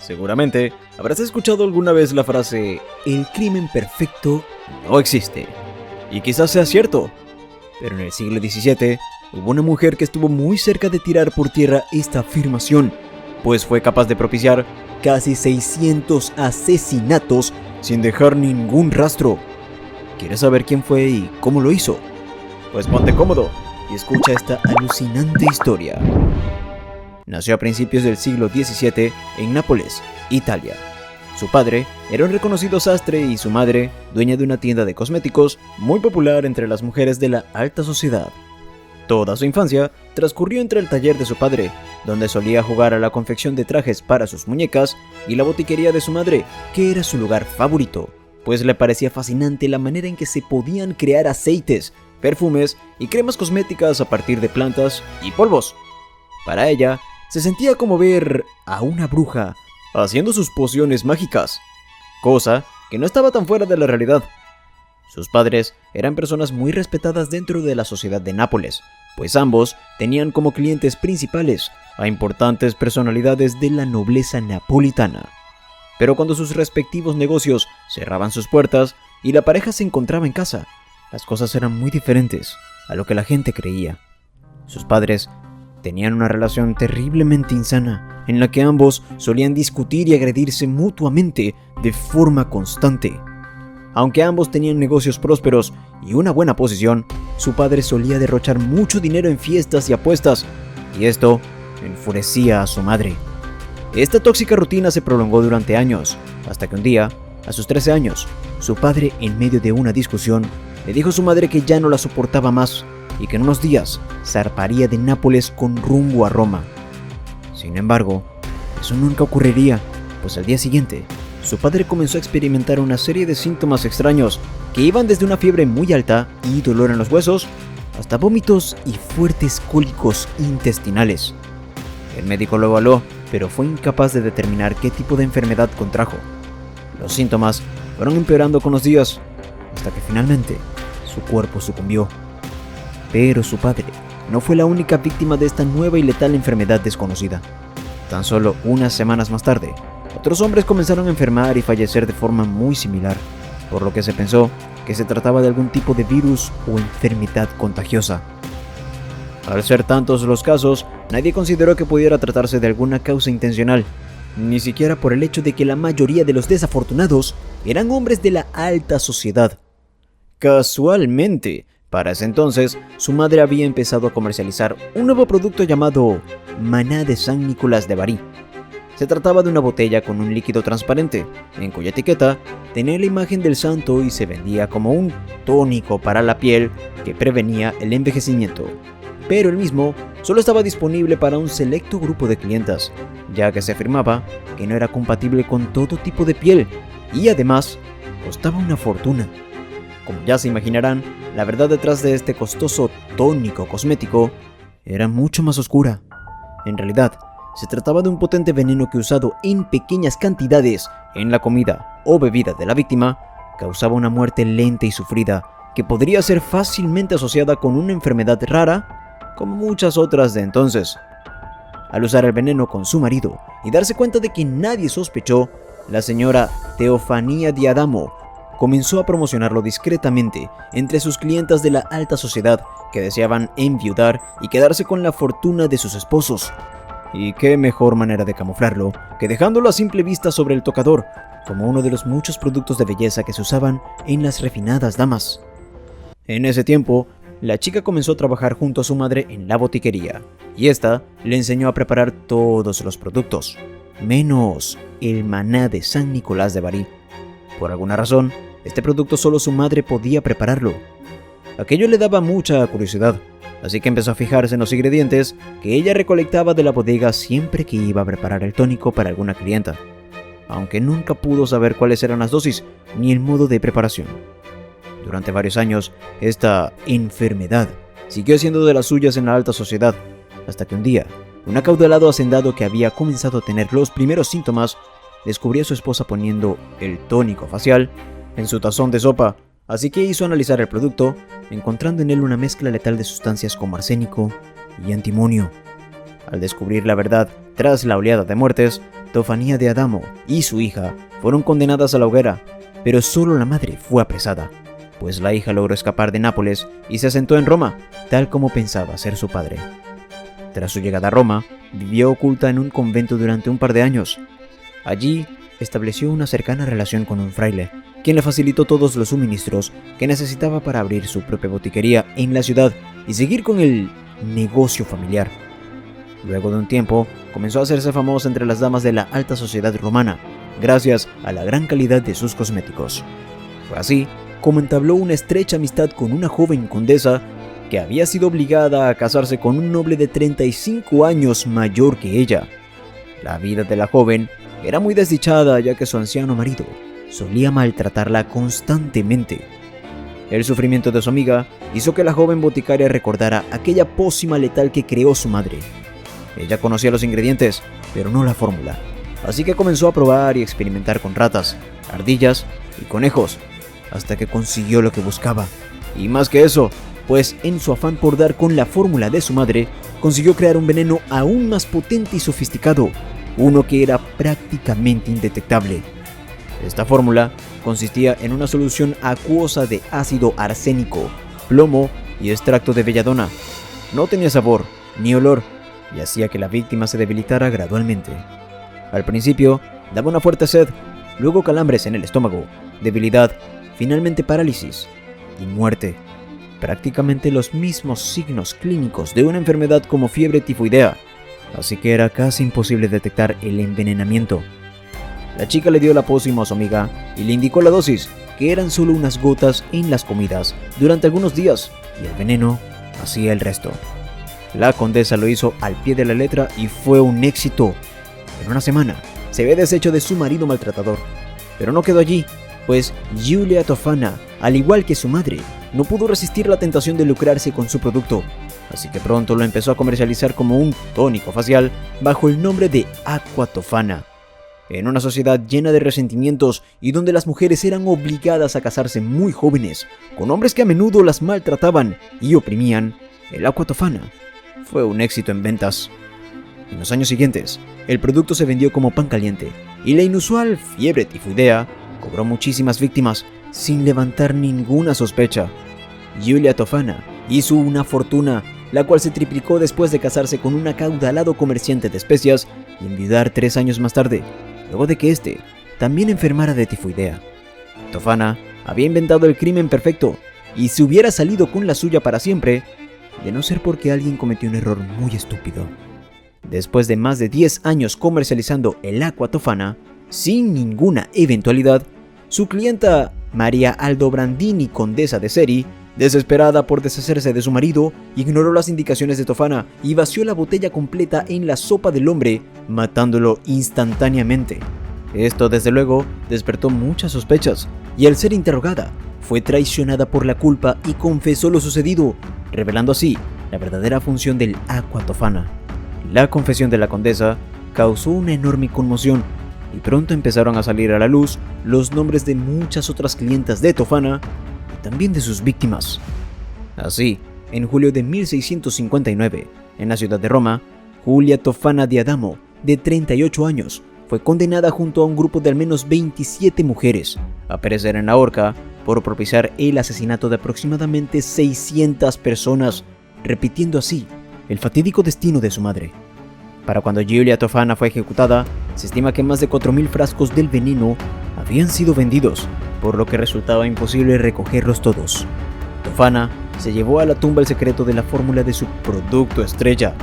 Seguramente habrás escuchado alguna vez la frase "el crimen perfecto no existe". Y quizás sea cierto, pero en el siglo XVII hubo una mujer que estuvo muy cerca de tirar por tierra esta afirmación, pues fue capaz de propiciar casi 600 asesinatos sin dejar ningún rastro. ¿Quieres saber quién fue y cómo lo hizo? Pues ponte cómodo y escucha esta alucinante historia. Nació a principios del siglo XVII en Nápoles, Italia. Su padre era un reconocido sastre y su madre, dueña de una tienda de cosméticos muy popular entre las mujeres de la alta sociedad. Toda su infancia transcurrió entre el taller de su padre, donde solía jugar a la confección de trajes para sus muñecas, y la botiquería de su madre, que era su lugar favorito, pues le parecía fascinante la manera en que se podían crear aceites, perfumes y cremas cosméticas a partir de plantas y polvos. Para ella, se sentía como ver a una bruja haciendo sus pociones mágicas, cosa que no estaba tan fuera de la realidad. Sus padres eran personas muy respetadas dentro de la sociedad de Nápoles, pues ambos tenían como clientes principales a importantes personalidades de la nobleza napolitana. Pero cuando sus respectivos negocios cerraban sus puertas y la pareja se encontraba en casa, las cosas eran muy diferentes a lo que la gente creía. Sus padres tenían una relación terriblemente insana, en la que ambos solían discutir y agredirse mutuamente de forma constante. Aunque ambos tenían negocios prósperos y una buena posición, su padre solía derrochar mucho dinero en fiestas y apuestas, y esto enfurecía a su madre. Esta tóxica rutina se prolongó durante años, hasta que un día, a sus 13 años, su padre, en medio de una discusión, le dijo a su madre que ya no la soportaba más y que en unos días zarparía de Nápoles con rumbo a Roma. Sin embargo, eso nunca ocurriría, pues al día siguiente, su padre comenzó a experimentar una serie de síntomas extraños que iban desde una fiebre muy alta y dolor en los huesos, hasta vómitos y fuertes cólicos intestinales. El médico lo evaluó, pero fue incapaz de determinar qué tipo de enfermedad contrajo. Los síntomas fueron empeorando con los días, hasta que finalmente su cuerpo sucumbió. Pero su padre no fue la única víctima de esta nueva y letal enfermedad desconocida. Tan solo unas semanas más tarde, otros hombres comenzaron a enfermar y fallecer de forma muy similar, por lo que se pensó que se trataba de algún tipo de virus o enfermedad contagiosa. Al ser tantos los casos, nadie consideró que pudiera tratarse de alguna causa intencional, ni siquiera por el hecho de que la mayoría de los desafortunados eran hombres de la alta sociedad. Casualmente, para ese entonces, su madre había empezado a comercializar un nuevo producto llamado Maná de San Nicolás de Bari. Se trataba de una botella con un líquido transparente, en cuya etiqueta tenía la imagen del santo y se vendía como un tónico para la piel que prevenía el envejecimiento. Pero el mismo solo estaba disponible para un selecto grupo de clientas, ya que se afirmaba que no era compatible con todo tipo de piel y además costaba una fortuna. Como ya se imaginarán, la verdad detrás de este costoso tónico cosmético era mucho más oscura. En realidad, se trataba de un potente veneno que, usado en pequeñas cantidades en la comida o bebida de la víctima, causaba una muerte lenta y sufrida que podría ser fácilmente asociada con una enfermedad rara, como muchas otras de entonces. Al usar el veneno con su marido y darse cuenta de que nadie sospechó, la señora Teofanía di Adamo comenzó a promocionarlo discretamente entre sus clientas de la alta sociedad que deseaban enviudar y quedarse con la fortuna de sus esposos. Y qué mejor manera de camuflarlo que dejándolo a simple vista sobre el tocador, como uno de los muchos productos de belleza que se usaban en las refinadas damas. En ese tiempo, la chica comenzó a trabajar junto a su madre en la botiquería, y esta le enseñó a preparar todos los productos, menos el maná de San Nicolás de Bari. Por alguna razón, este producto solo su madre podía prepararlo. Aquello le daba mucha curiosidad, así que empezó a fijarse en los ingredientes que ella recolectaba de la bodega siempre que iba a preparar el tónico para alguna clienta, aunque nunca pudo saber cuáles eran las dosis ni el modo de preparación. Durante varios años, esta enfermedad siguió siendo de las suyas en la alta sociedad, hasta que un día, un acaudalado hacendado que había comenzado a tener los primeros síntomas descubrió a su esposa poniendo el tónico facial en su tazón de sopa, así que hizo analizar el producto, encontrando en él una mezcla letal de sustancias como arsénico y antimonio. Al descubrir la verdad tras la oleada de muertes, Tofanía de Adamo y su hija fueron condenadas a la hoguera, pero solo la madre fue apresada, pues la hija logró escapar de Nápoles y se asentó en Roma, tal como pensaba ser su padre. Tras su llegada a Roma, vivió oculta en un convento durante un par de años. Allí estableció una cercana relación con un fraile, quien le facilitó todos los suministros que necesitaba para abrir su propia botiquería en la ciudad y seguir con el negocio familiar. Luego de un tiempo, comenzó a hacerse famosa entre las damas de la alta sociedad romana, gracias a la gran calidad de sus cosméticos. Fue así como entabló una estrecha amistad con una joven condesa que había sido obligada a casarse con un noble de 35 años mayor que ella. La vida de la joven era muy desdichada, ya que su anciano marido solía maltratarla constantemente. El sufrimiento de su amiga hizo que la joven boticaria recordara aquella pócima letal que creó su madre. Ella conocía los ingredientes, pero no la fórmula, así que comenzó a probar y experimentar con ratas, ardillas y conejos, hasta que consiguió lo que buscaba. Y más que eso, pues en su afán por dar con la fórmula de su madre, consiguió crear un veneno aún más potente y sofisticado, uno que era prácticamente indetectable. Esta fórmula consistía en una solución acuosa de ácido arsénico, plomo y extracto de belladona. No tenía sabor ni olor y hacía que la víctima se debilitara gradualmente. Al principio daba una fuerte sed, luego calambres en el estómago, debilidad, finalmente parálisis y muerte. Prácticamente los mismos signos clínicos de una enfermedad como fiebre tifoidea, así que era casi imposible detectar el envenenamiento. La chica le dio la pócima a su amiga y le indicó la dosis, que eran solo unas gotas en las comidas durante algunos días, y el veneno hacía el resto. La condesa lo hizo al pie de la letra y fue un éxito. En una semana se había deshecho de su marido maltratador, pero no quedó allí, pues Giulia Tofana, al igual que su madre, no pudo resistir la tentación de lucrarse con su producto, así que pronto lo empezó a comercializar como un tónico facial bajo el nombre de Aqua Tofana. En una sociedad llena de resentimientos y donde las mujeres eran obligadas a casarse muy jóvenes, con hombres que a menudo las maltrataban y oprimían, el Aqua Tofana fue un éxito en ventas. En los años siguientes, el producto se vendió como pan caliente y la inusual fiebre tifoidea cobró muchísimas víctimas sin levantar ninguna sospecha. Giulia Tofana hizo una fortuna, la cual se triplicó después de casarse con un acaudalado comerciante de especias y enviudar 3 años más tarde, luego de que éste también enfermara de tifoidea. Tofana había inventado el crimen perfecto y se hubiera salido con la suya para siempre, de no ser porque alguien cometió un error muy estúpido. Después de más de 10 años comercializando el Aqua Tofana, sin ninguna eventualidad, su clienta María Aldobrandini, condesa de Seri, desesperada por deshacerse de su marido, ignoró las indicaciones de Tofana y vació la botella completa en la sopa del hombre, matándolo instantáneamente. Esto, desde luego, despertó muchas sospechas, y al ser interrogada, fue traicionada por la culpa y confesó lo sucedido, revelando así la verdadera función del Aqua Tofana. La confesión de la condesa causó una enorme conmoción, y pronto empezaron a salir a la luz los nombres de muchas otras clientas de Tofana y también de sus víctimas. Así, en julio de 1659, en la ciudad de Roma, Giulia Tofana de Adamo, de 38 años, fue condenada junto a un grupo de al menos 27 mujeres a perecer en la horca por propiciar el asesinato de aproximadamente 600 personas, repitiendo así el fatídico destino de su madre. Para cuando Giulia Tofana fue ejecutada, se estima que más de 4.000 frascos del veneno habían sido vendidos, por lo que resultaba imposible recogerlos todos. Tofana se llevó a la tumba el secreto de la fórmula de su producto estrella,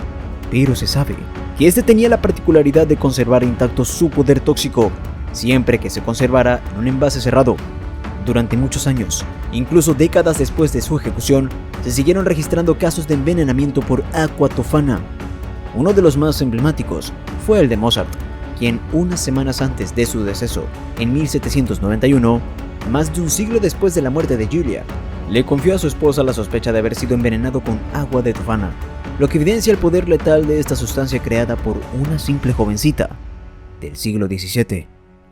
pero se sabe que este tenía la particularidad de conservar intacto su poder tóxico, siempre que se conservara en un envase cerrado. Durante muchos años, incluso décadas después de su ejecución, se siguieron registrando casos de envenenamiento por Aqua Tofana. Uno de los más emblemáticos fue el de Mozart, quien unas semanas antes de su deceso, en 1791, más de un siglo después de la muerte de Giulia, le confió a su esposa la sospecha de haber sido envenenado con agua de Tofana, lo que evidencia el poder letal de esta sustancia creada por una simple jovencita del siglo XVII.